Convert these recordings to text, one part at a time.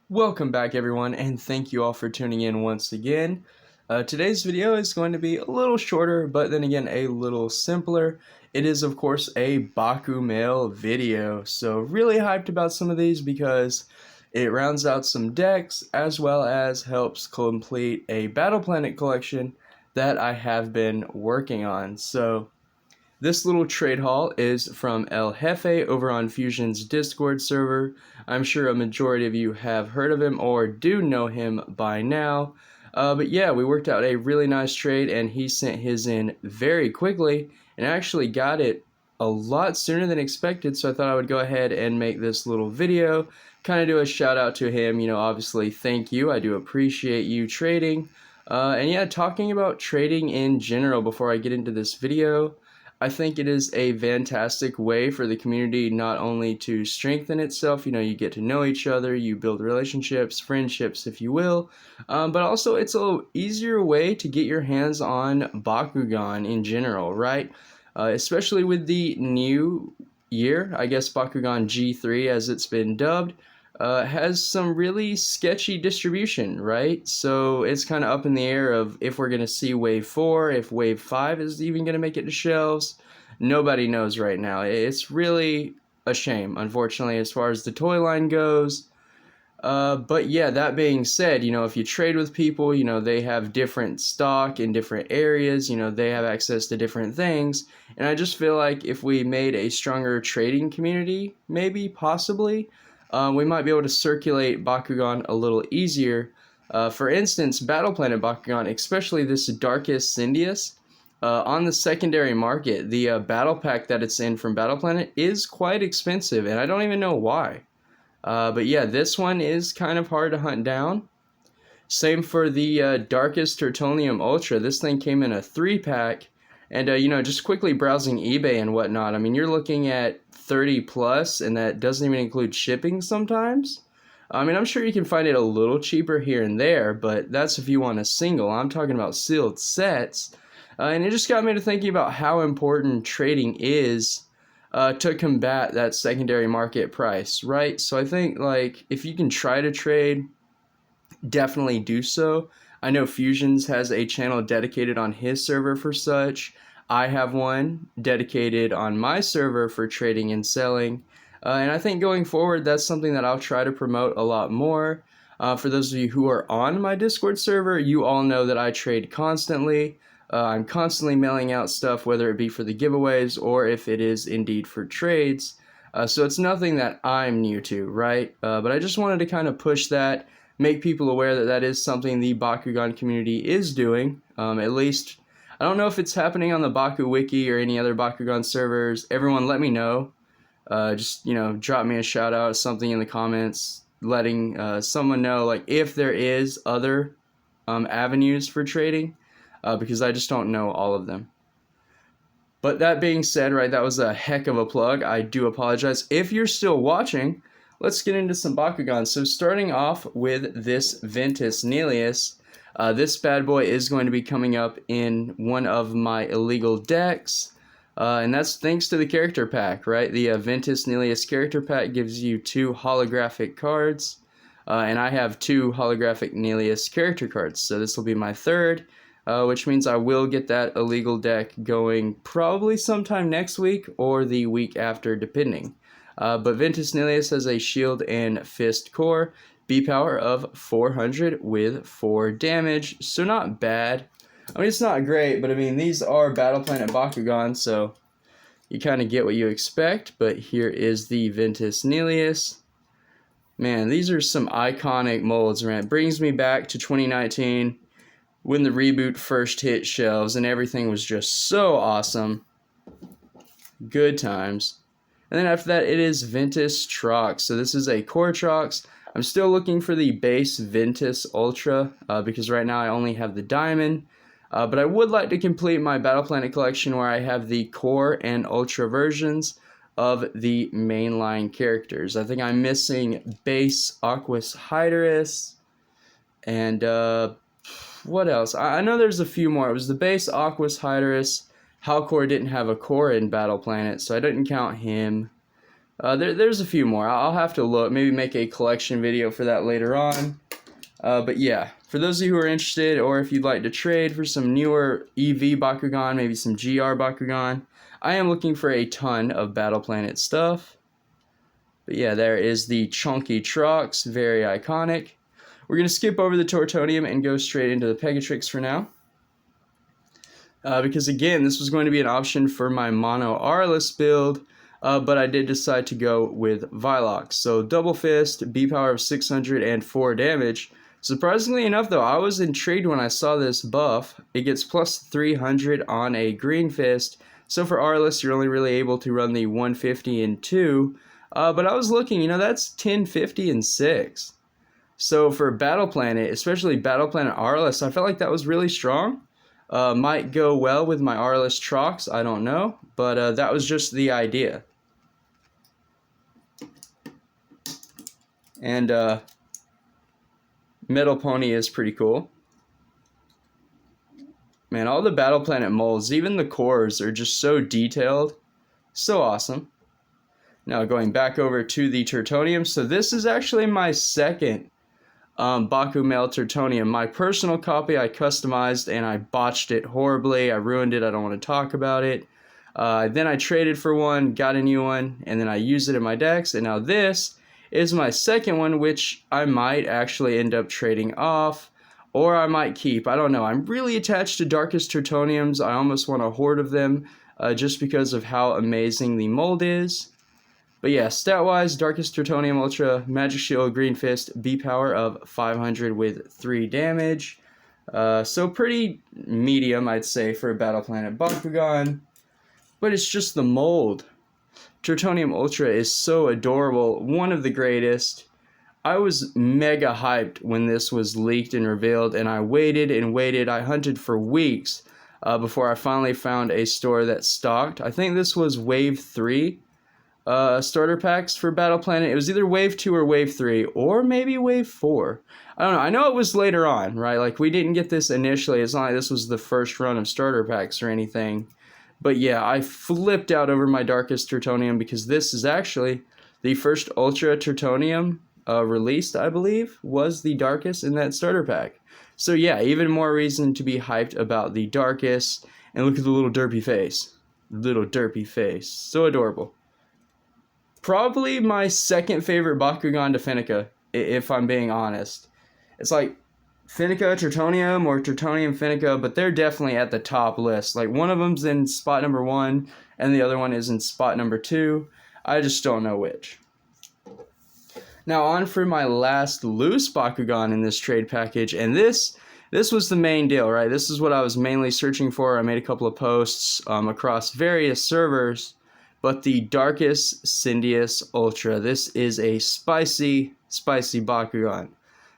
Welcome back everyone, and thank you all for tuning in once again. Today's video is going to be a little shorter, but then again a little simpler. It is of course a baku-mail video, so really hyped about some of these because it rounds out some decks as well as helps complete a Battle Planet collection that I have been working on. So this little trade haul is from Elhefe over on Fusion's Discord server. I'm sure a majority of you have heard of him or do know him by now. But yeah, we worked out a really nice trade and he sent his in very quickly and actually got it a lot sooner than expected, so I thought I would go ahead and make this little video, kind of do a shout out to him. Obviously thank you, I do appreciate you trading. And yeah, talking about trading in general before I get into this video, I think it is a fantastic way for the community not only to strengthen itself, you get to know each other, you build relationships, friendships, if you will, but also it's a easier way to get your hands on Bakugan in general, right? Especially with the new year, I guess Bakugan G3 as it's been dubbed, has some really sketchy distribution, right? So it's kind of up in the air of if we're going to see Wave 4, if Wave 5 is even going to make it to shelves. Nobody knows right now. It's really a shame, unfortunately, as far as the toy line goes. But yeah, that being said, if you trade with people, they have different stock in different areas, they have access to different things. And I just feel like if we made a stronger trading community, maybe, possibly, we might be able to circulate Bakugan a little easier. For instance, Battle Planet Bakugan, especially this Darkest Syndius, on the secondary market, the battle pack that it's in from Battle Planet is quite expensive, and I don't even know why. But yeah, this one is kind of hard to hunt down. Same for the Darkest Tertonium Ultra. This thing came in a 3-pack, and just quickly browsing eBay and whatnot, I mean, you're looking at 30 plus, and that doesn't even include shipping sometimes. I mean, I'm sure you can find it a little cheaper here and there, but that's if you want a single. I'm talking about sealed sets. And it just got me to thinking about how important trading is to combat that secondary market price, right? So I think, like, if you can try to trade, definitely do so. I know Fusions has a channel dedicated on his server for such. I have one dedicated on my server for trading and selling. And I think going forward, that's something that I'll try to promote a lot more. For those of you who are on my Discord server, you all know that I trade constantly. I'm constantly mailing out stuff, whether it be for the giveaways or if it is indeed for trades. So it's nothing that I'm new to, right? But I just wanted to kind of push that, make people aware that that is something the Bakugan community is doing. At least, I don't know if it's happening on the Baku Wiki or any other Bakugan servers. Everyone let me know. Just, drop me a shout out, something in the comments, letting someone know, like, if there is other avenues for trading, because I just don't know all of them. But that being said, right, that was a heck of a plug. I do apologize. If you're still watching, let's get into some Bakugan. So starting off with this Ventus Nelius, this bad boy is going to be coming up in one of my illegal decks. And that's thanks to the character pack, right? The Ventus Nelius character pack gives you 2 holographic cards. And I have 2 holographic Nelius character cards. So this will be my 3rd. Which means I will get that illegal deck going probably sometime next week or the week after, depending. But Ventus Nelius has a shield and fist core, B power of 400 with 4 damage, so not bad. I mean, it's not great, but I mean, these are Battle Planet Bakugan, so you kind of get what you expect. But here is the Ventus Nelius. Man, these are some iconic molds, man. It brings me back to 2019. When the reboot first hit shelves and everything was just so awesome. Good times. And then after that, it is Ventus Trox. So this is a core Trox. I'm still looking for the base Ventus Ultra because right now I only have the Diamond. But I would like to complete my Battle Planet collection where I have the core and Ultra versions of the mainline characters. I think I'm missing base Aquas Hyderus and what else? I know there's a few more. It was the base Aquas Hyderus. Halcor didn't have a core in Battle Planet, so I didn't count him. There's a few more. I'll have to look, maybe make a collection video for that later on. But yeah, for those of you who are interested, or if you'd like to trade for some newer EV Bakugan, maybe some GR Bakugan, I am looking for a ton of Battle Planet stuff. But yeah, there is the Chunky Trox, very iconic. We're going to skip over the Tortonium and go straight into the Pegatrix for now. Because again, this was going to be an option for my Mono Arliss build, but I did decide to go with Vilox. So double fist, B power of 600 and 4 damage. Surprisingly enough though, I was intrigued when I saw this buff. It gets plus 300 on a green fist. So for Arliss, you're only really able to run the 150 and 2. But I was looking, you know, that's 1050 and 6. So for Battle Planet, especially Battle Planet Arliss, I felt like that was really strong. Might go well with my Arliss Trox, I don't know, but that was just the idea. And Metal Pony is pretty cool. Man, all the Battle Planet molds, even the cores, are just so detailed. So awesome. Now going back over to the Tertonium. So this is actually my second baku-mail Tertonium. My personal copy I customized and I botched it horribly. I ruined it. I don't want to talk about it. Then I traded for one, got a new one, and then I used it in my decks. And now this is my second one, which I might actually end up trading off, or I might keep. I don't know. I'm really attached to Darkest Tertoniums. I almost want a horde of them just because of how amazing the mold is. But yeah, stat-wise, Darkest Tertonium Ultra, Magic Shield, Green Fist, B power of 500 with 3 damage. So pretty medium, I'd say, for a Battle Planet Bakugan. But it's just the mold. Tertonium Ultra is so adorable, one of the greatest. I was mega hyped when this was leaked and revealed, and I waited and waited. I hunted for weeks before I finally found a store that stocked. I think this was Wave 3. Starter packs for Battle Planet. It was either Wave 2 or Wave 3, or maybe Wave 4. I don't know. I know it was later on, right? Like, we didn't get this initially. It's not like this was the first run of starter packs or anything. But yeah, I flipped out over my Darkest Tertonium because this is actually the first Ultra Tertonium released, I believe, was the Darkest in that starter pack. So yeah, even more reason to be hyped about the Darkest. And look at the little derpy face. Little derpy face. So adorable. Probably my second favorite Bakugan to Finnica, if I'm being honest. It's like Finnica Tertonium or Tertonium Finnica, but they're definitely at the top list. Like, one of them's in spot number 1, and the other one is in spot number 2. I just don't know which. Now on for my last loose Bakugan in this trade package, and this was the main deal, right? This is what I was mainly searching for. I made a couple of posts across various servers. But the Darkest Syndius Ultra, this is a spicy Bakugan.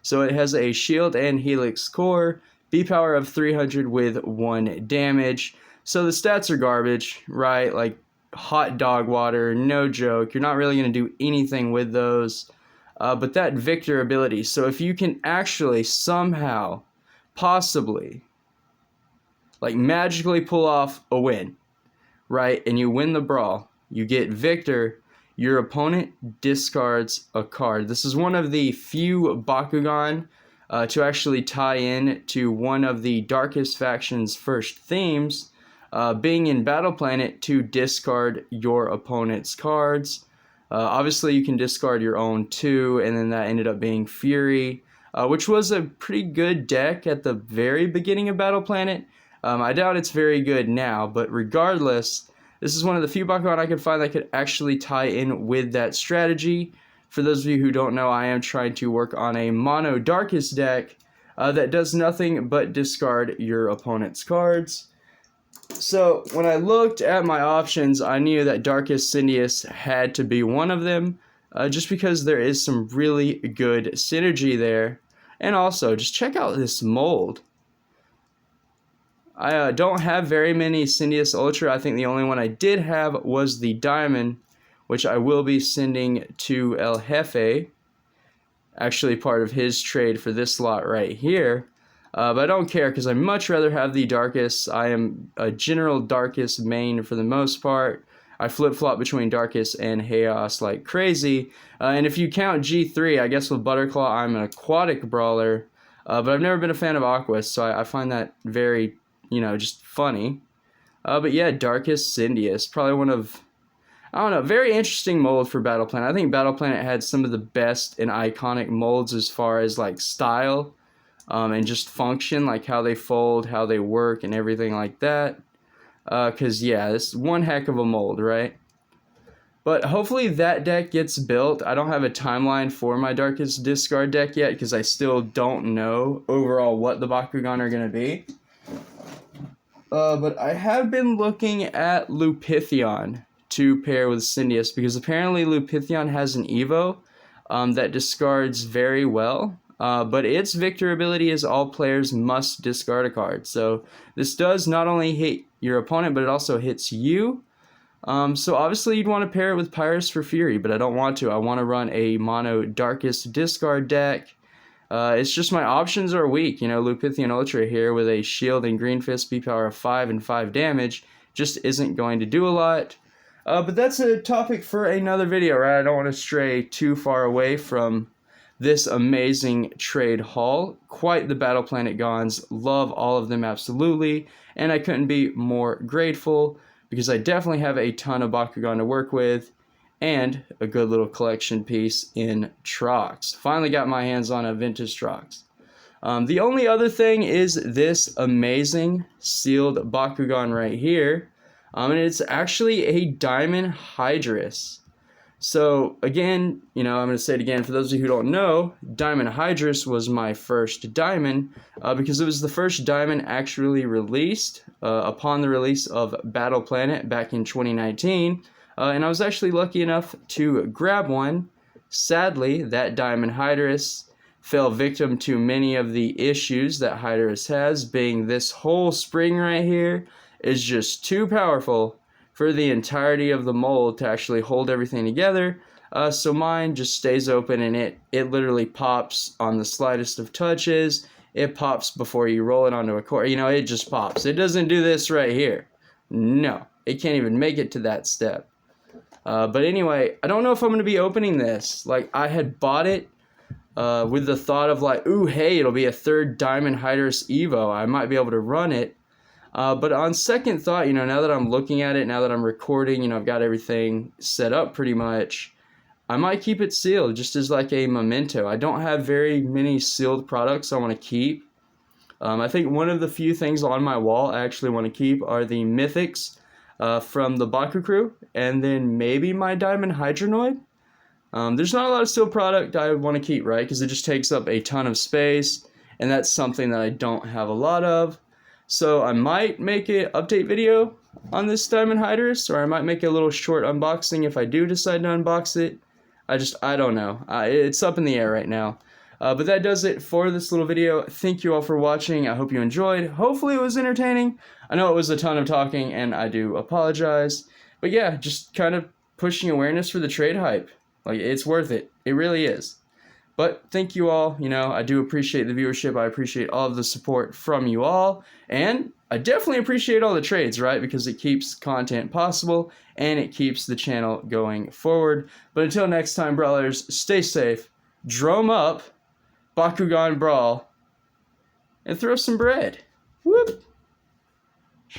So it has a shield and helix core, B power of 300 with 1 damage. So the stats are garbage, right? Like hot dog water, no joke. You're not really going to do anything with those. But that Victor ability, so if you can actually somehow, possibly, like magically pull off a win, right, and you win the brawl, you get Victor, your opponent discards a card. This is one of the few Bakugan to actually tie in to one of the Darkest Faction's first themes, being in Battle Planet to discard your opponent's cards. Obviously you can discard your own too, and then that ended up being Fury, which was a pretty good deck at the very beginning of Battle Planet. I doubt it's very good now, but regardless, this is one of the few Bakugan I could find that could actually tie in with that strategy. For those of you who don't know, I am trying to work on a mono Darkest deck that does nothing but discard your opponent's cards. So when I looked at my options, I knew that Darkest Syndius had to be one of them, just because there is some really good synergy there. And also, just check out this mold. I don't have very many Syndius Ultra. I think the only one I did have was the Diamond, which I will be sending to Elhefe. Actually part of his trade for this lot right here. But I don't care because I'd much rather have the Darkest. I am a general Darkest main for the most part. I flip-flop between Darkest and Chaos like crazy. And if you count G3, I guess with Butterclaw, I'm an aquatic brawler. But I've never been a fan of Aquas, so I find that very, just funny. But yeah, Darkest Syndius, probably one of, I don't know, very interesting mold for Battle Planet. I think Battle Planet had some of the best and iconic molds as far as like style and just function, like how they fold, how they work, and everything like that. Because, yeah, this is one heck of a mold, right? But hopefully that deck gets built. I don't have a timeline for my Darkest Discard deck yet because I still don't know overall what the Bakugan are going to be. But I have been looking at Lupithion to pair with Syndius because apparently Lupithion has an Evo that discards very well. But its victor ability is all players must discard a card. So this does not only hit your opponent, but it also hits you. So obviously you'd want to pair it with Pyrus for Fury, but I don't want to. I want to run a mono Darkest Discard deck. It's just my options are weak. Lupithion Ultra here with a shield and Green Fist, B power of 5 and 5 damage just isn't going to do a lot. But that's a topic for another video, right? I don't want to stray too far away from this amazing trade haul. Quite the Battle Planet Gons. Love all of them absolutely. And I couldn't be more grateful because I definitely have a ton of Bakugan to work with and a good little collection piece in Trox. Finally got my hands on a vintage Trox. The only other thing is this amazing sealed Bakugan right here. And it's actually a Diamond Hydrus. So again, I'm going to say it again for those of you who don't know, Diamond Hydrus was my first diamond because it was the first diamond actually released upon the release of Battle Planet back in 2019. And I was actually lucky enough to grab one. Sadly, that Diamond Hydrus fell victim to many of the issues that Hydrus has, being this whole spring right here is just too powerful for the entirety of the mold to actually hold everything together. So mine just stays open and it literally pops on the slightest of touches. It pops before you roll it onto a core. It just pops. It doesn't do this right here. No, it can't even make it to that step. But anyway, I don't know if I'm going to be opening this. Like, I had bought it with the thought of like, ooh, hey, it'll be a third Diamond Hydrus Evo. I might be able to run it. But on second thought, now that I'm looking at it, now that I'm recording, I've got everything set up pretty much, I might keep it sealed just as like a memento. I don't have very many sealed products I want to keep. I think one of the few things on my wall I actually want to keep are the Mythics from the Baku crew, and then maybe my Diamond Hydronoid. There's not a lot of sealed product I want to keep, right? Because it just takes up a ton of space, and that's something that I don't have a lot of. So I might make an update video on this Diamond Hydrus, or I might make a little short unboxing if I do decide to unbox it. I don't know. It's up in the air right now. But that does it for this little video. Thank you all for watching. I hope you enjoyed. Hopefully it was entertaining. I know it was a ton of talking, and I do apologize. But yeah, just kind of pushing awareness for the trade hype. Like, it's worth it. It really is. But thank you all. I do appreciate the viewership. I appreciate all of the support from you all. And I definitely appreciate all the trades, right? Because it keeps content possible and it keeps the channel going forward. But until next time, brawlers, stay safe, drum up, Bakugan Brawl, and throw some bread. Whoop!